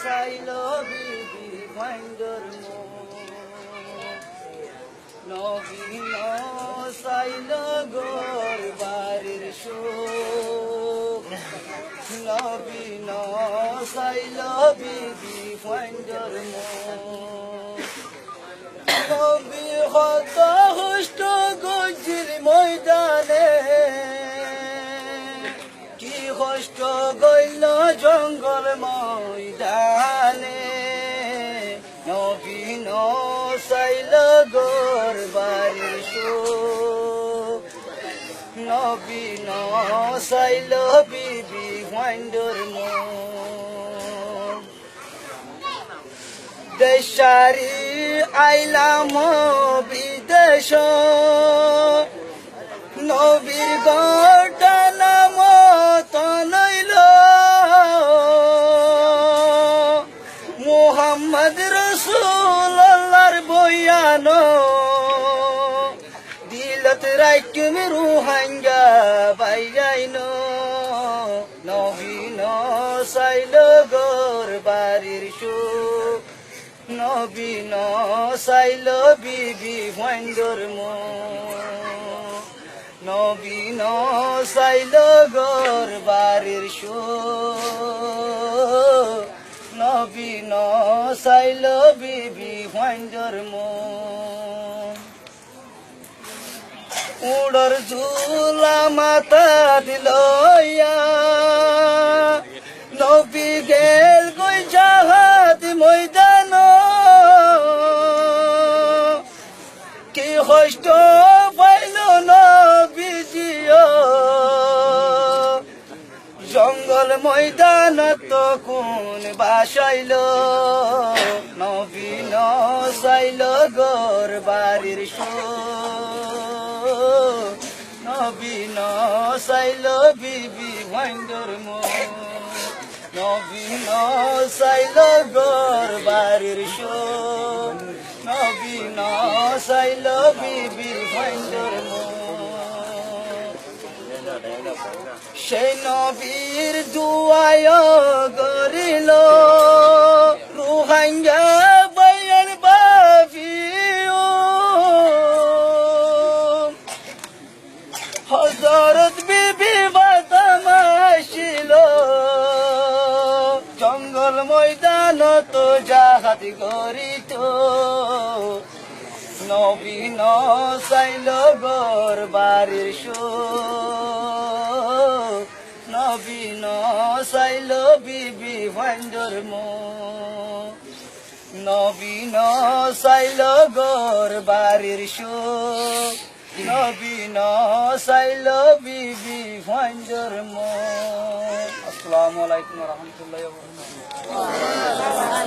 সাইল বিবি ভাইন্দর নবীন সাইল গোর বাড়ির সুখ নবীন সাইল বিবি ভাইন্দর নবী হত হুষ্ট গজির ময়দানে কি কষ্ট গইল জঙ্গল ময়দানে নবীন সাইল গোর বাড়ির সুখ নবীন সাইল বিবি ভাইন্দর দেশারি আইলাম বিদেশ নবীর গটা নাম তনইল মুহাম্মদ রাসূলুল্লাহর বয়ান দিলত রাইকুম রুহাঙ্গা বাইয়াইন নবীন সাইল গোর বাড়ির সুখ নবীন সাইল বিবি ভাইন্দর নবীন সাইল গোর বাড়ির সুখ নবীন সাইল বিবি ভাইন্দর উড়র ঝুলা মাথা দিলয়া নবী গেল গই জাহাদ ময়দান কি কষ্ট পাইল নবীজিও জঙ্গল ময়দান তো কোন বাসাইল নবীন সাইল গোর বাড়ির সুখ নবীন সাইল বিবি ভাইন্দর নবীন সাইল গোর বাড়ির সুখ নবীন সাইল বিবি ভাইন্দর সেই নবীর দুয়ায় গরিল রুহাঙ্গা বয়ান বাবিও হযরত বিবি ফাতেমা আসিল জঙ্গল ময়দান তো জাহাদ গরিত নবীন সাইল গোর বাড়ির সুখ নবীন সাইল বিবি ভাইন্দর নবীন সাইল গোর বাড়ির সুখ নবীন সাইল বিবি ভাইন্দর আসসালামু আলাইকুম ওয়া রাহমাতুল্লাহি ওয়া বারাকাতুহু